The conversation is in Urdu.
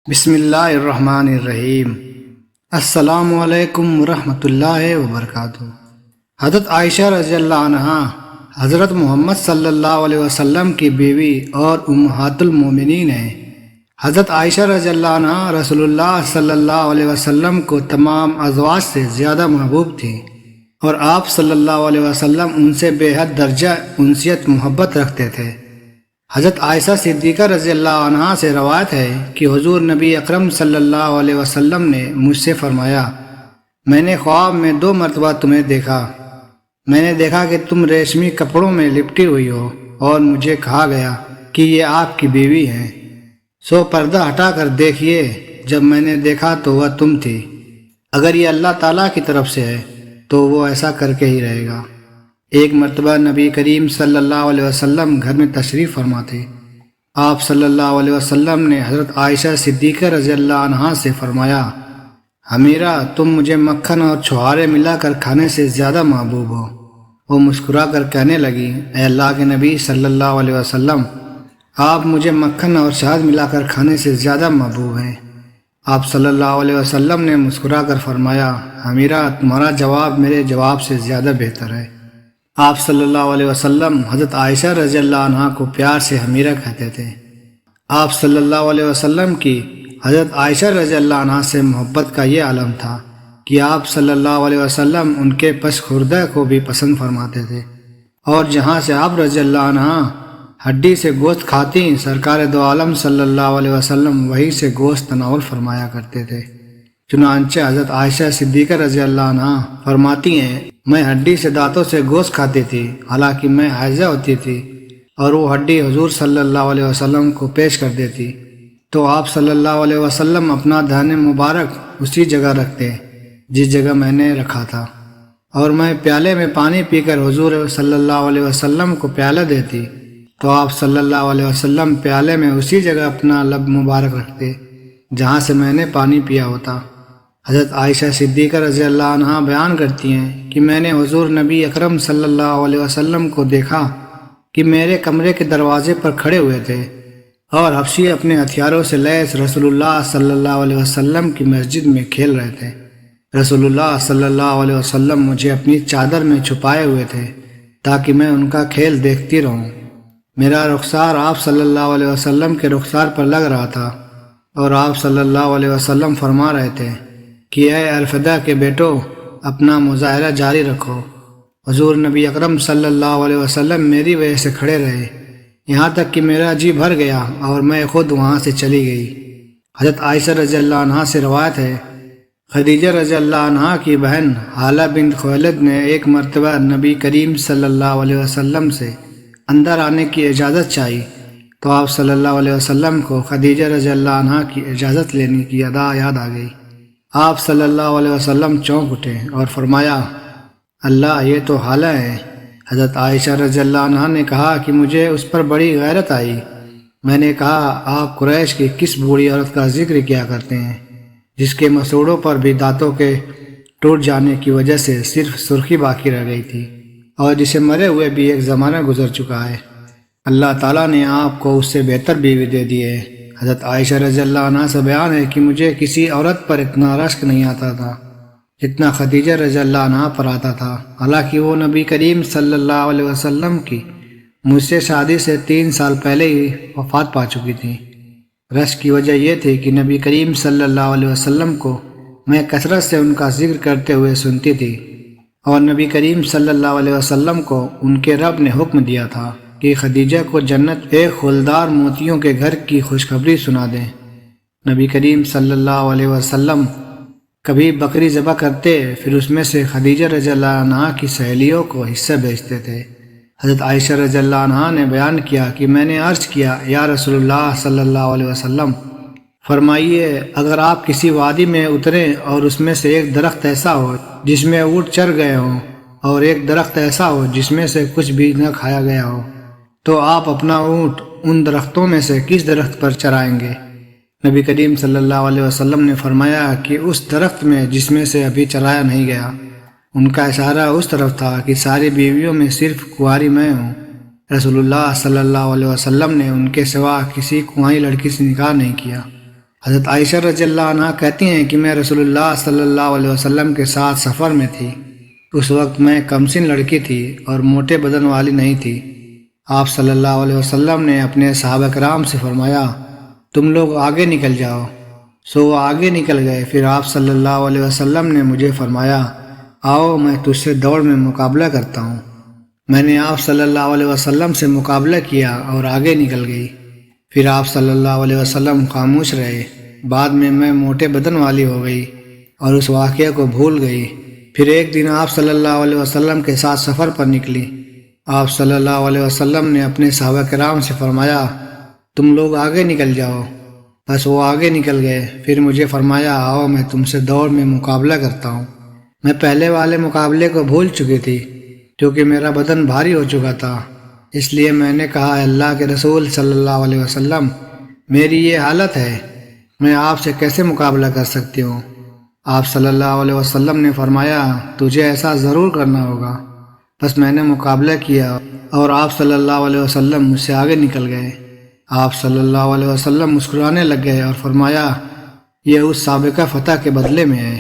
بسم اللہ الرحمن الرحیم۔ السلام علیکم ورحمۃ اللہ وبرکاتہ۔ حضرت عائشہ رضی اللہ عنہا حضرت محمد صلی اللہ علیہ وسلم کی بیوی اور امہات المومنین ہیں۔ حضرت عائشہ رضی اللہ عنہا رسول اللہ صلی اللہ علیہ وسلم کو تمام ازواج سے زیادہ محبوب تھیں اور آپ صلی اللہ علیہ وسلم ان سے بے حد درجہ انسیت محبت رکھتے تھے۔ حضرت عائشہ صدیقہ رضی اللہ عنہا سے روایت ہے کہ حضور نبی اکرم صلی اللہ علیہ وسلم نے مجھ سے فرمایا، میں نے خواب میں 2 مرتبہ تمہیں دیکھا۔ میں نے دیکھا کہ تم ریشمی کپڑوں میں لپٹی ہوئی ہو اور مجھے کہا گیا کہ یہ آپ کی بیوی ہیں، سو پردہ ہٹا کر دیکھیے۔ جب میں نے دیکھا تو وہ تم تھی۔ اگر یہ اللہ تعالیٰ کی طرف سے ہے تو وہ ایسا کر کے ہی رہے گا۔ ایک مرتبہ نبی کریم صلی اللہ علیہ وسلم گھر میں تشریف فرما تھے۔ آپ صلی اللہ علیہ وسلم نے حضرت عائشہ صدیقہ رضی اللہ عنہا سے فرمایا، حمیرہ تم مجھے مکھن اور چھہارے ملا کر کھانے سے زیادہ محبوب ہو۔ وہ مسکرا کر کہنے لگی، اے اللہ کے نبی صلی اللہ علیہ وسلم، آپ مجھے مکھن اور شہد ملا کر کھانے سے زیادہ محبوب ہیں۔ آپ صلی اللہ علیہ وسلم نے مسکرا کر فرمایا، حمیرہ تمہارا جواب میرے جواب سے زیادہ بہتر ہے۔ آپ صلی اللہ علیہ وسلم حضرت عائشہ رضی اللہ عنہا کو پیار سے حمیرہ کہتے تھے۔ آپ صلی اللہ علیہ وسلم کی حضرت عائشہ رضی اللہ عنہا سے محبت کا یہ عالم تھا کہ آپ صلی اللہ علیہ وسلم ان کے پس خوردہ کو بھی پسند فرماتے تھے، اور جہاں سے آپ رضی اللہ عنہا ہڈی سے گوشت کھاتی، سرکار دو عالم صلی اللہ علیہ وسلم وہیں سے گوشت تناول فرمایا کرتے تھے۔ چنانچہ حضرت عائشہ صدیقہ رضی اللہ عنہا فرماتی ہیں، میں ہڈی سے دانتوں سے گوشت کھاتی تھی، حالانکہ میں حائضہ ہوتی تھی، اور وہ ہڈی حضور صلی اللہ علیہ وسلم کو پیش کر دیتی تو آپ صلی اللہ علیہ وسلم اپنا دہن مبارک اسی جگہ رکھتے جس جگہ میں نے رکھا تھا، اور میں پیالے میں پانی پی کر حضور صلی اللہ علیہ وسلم کو پیالہ دیتی تو آپ صلی اللہ علیہ وسلم پیالے میں اسی جگہ اپنا لب مبارک رکھتے جہاں سے میں نے پانی پیا ہوتا۔ حضرت عائشہ صدیقہ رضی اللہ عنہا بیان کرتی ہیں کہ میں نے حضور نبی اکرم صلی اللہ علیہ وسلم کو دیکھا کہ میرے کمرے کے دروازے پر کھڑے ہوئے تھے اور حبشی اپنے ہتھیاروں سے لیس رسول اللہ صلی اللہ علیہ وسلم کی مسجد میں کھیل رہے تھے۔ رسول اللہ صلی اللہ علیہ وسلم مجھے اپنی چادر میں چھپائے ہوئے تھے تاکہ میں ان کا کھیل دیکھتی رہوں۔ میرا رخسار آپ صلی اللہ علیہ وسلم کے رخسار پر لگ رہا تھا اور آپ صلی اللہ علیہ وسلم فرما رہے تھے کہ اے الفدا کے بیٹو، اپنا مظاہرہ جاری رکھو۔ حضور نبی اکرم صلی اللہ علیہ وسلم میری وجہ سے کھڑے رہے، یہاں تک کہ میرا جی بھر گیا اور میں خود وہاں سے چلی گئی۔ حضرت عائشہ رضی اللہ عنہا سے روایت ہے، خدیجہ رضی اللہ عنہا کی بہن حالہ بنت خویلد نے ایک مرتبہ نبی کریم صلی اللہ علیہ وسلم سے اندر آنے کی اجازت چاہی تو آپ صلی اللہ علیہ وسلم کو خدیجہ رضی اللہ عنہا کی اجازت لینے کی ادا یاد آ گئی۔ آپ صلی اللہ علیہ وسلم چونک اٹھے اور فرمایا، اللہ یہ تو حالہ ہے۔ حضرت عائشہ رضی اللہ عنہا نے کہا کہ مجھے اس پر بڑی غیرت آئی۔ میں نے کہا، آپ قریش کی کس بوڑھی عورت کا ذکر کیا کرتے ہیں جس کے مسوڑوں پر بھی دانتوں کے ٹوٹ جانے کی وجہ سے صرف سرخی باقی رہ گئی تھی، اور جسے مرے ہوئے بھی ایک زمانہ گزر چکا ہے؟ اللہ تعالیٰ نے آپ کو اس سے بہتر بیوی دے دی ہے۔ حضرت عائشہ رضی اللہ عنہا سے بیان ہے کہ مجھے کسی عورت پر اتنا رشک نہیں آتا تھا جتنا خدیجہ رضی اللہ عنہا پر آتا تھا، حالانکہ وہ نبی کریم صلی اللہ علیہ وسلم کی مجھ سے شادی سے 3 سال پہلے ہی وفات پا چکی تھی۔ رشک کی وجہ یہ تھی کہ نبی کریم صلی اللہ علیہ وسلم کو میں کثرت سے ان کا ذکر کرتے ہوئے سنتی تھی، اور نبی کریم صلی اللہ علیہ وسلم کو ان کے رب نے حکم دیا تھا کہ خدیجہ کو جنت ایک خولدار موتیوں کے گھر کی خوشخبری سنا دیں۔ نبی کریم صلی اللہ علیہ وسلم کبھی بکری ذبح کرتے، پھر اس میں سے خدیجہ رضی اللہ عنہا کی سہیلیوں کو حصہ بیچتے تھے۔ حضرت عائشہ رضی اللہ عنہا نے بیان کیا کہ میں نے عرض کیا، یا رسول اللہ صلی اللہ علیہ وسلم، فرمائیے اگر آپ کسی وادی میں اتریں اور اس میں سے ایک درخت ایسا ہو جس میں اونٹ چر گئے ہوں اور ایک درخت ایسا ہو جس میں سے کچھ بھی نہ کھایا گیا ہو، تو آپ اپنا اونٹ ان درختوں میں سے کس درخت پر چرائیں گے؟ نبی کریم صلی اللہ علیہ وسلم نے فرمایا کہ اس درخت میں جس میں سے ابھی چرایا نہیں گیا۔ ان کا اشارہ اس طرف تھا کہ ساری بیویوں میں صرف کنواری میں ہوں۔ رسول اللہ صلی اللہ علیہ وسلم نے ان کے سوا کسی کنواری لڑکی سے نکاح نہیں کیا۔ حضرت عائشہ رضی اللہ عنہ کہتی ہیں کہ میں رسول اللہ صلی اللہ علیہ وسلم کے ساتھ سفر میں تھی۔ اس وقت میں کمسن لڑکی تھی اور موٹے بدن والی نہیں تھی۔ آپ صلی اللہ علیہ وسلم نے اپنے صحابہ کرام سے فرمایا تم لوگ آگے نکل جاؤ، سو وہ آگے نکل گئے۔ پھر آپ صلی اللہ علیہ وسلم نے مجھے فرمایا آؤ میں تجھ سے دوڑ میں مقابلہ کرتا ہوں۔ میں نے آپ صلی اللہ علیہ وسلم سے مقابلہ کیا اور آگے نکل گئی۔ پھر آپ صلی اللہ علیہ وسلم خاموش رہے۔ بعد میں موٹے بدن والی ہو گئی اور اس واقعہ کو بھول گئی۔ پھر ایک دن آپ صلی اللہ علیہ وسلم کے ساتھ سفر پر نکلی۔ آپ صلی اللہ علیہ وسلم نے اپنے صحابہ کرام سے فرمایا تم لوگ آگے نکل جاؤ، بس وہ آگے نکل گئے۔ پھر مجھے فرمایا آؤ میں تم سے دوڑ میں مقابلہ کرتا ہوں۔ میں پہلے والے مقابلے کو بھول چکی تھی کیونکہ میرا بدن بھاری ہو چکا تھا، اس لیے میں نے کہا اے اللہ کے رسول صلی اللہ علیہ وسلم میری یہ حالت ہے، میں آپ سے کیسے مقابلہ کر سکتی ہوں؟ آپ صلی اللہ علیہ وسلم نے فرمایا تجھے ایسا ضرور کرنا ہوگا۔ بس میں نے مقابلہ کیا اور آپ صلی اللہ علیہ وسلم مجھ سے آگے نکل گئے۔ آپ صلی اللہ علیہ وسلم مسکرانے لگ گئے اور فرمایا یہ اس سابقہ فتح کے بدلے میں ہے۔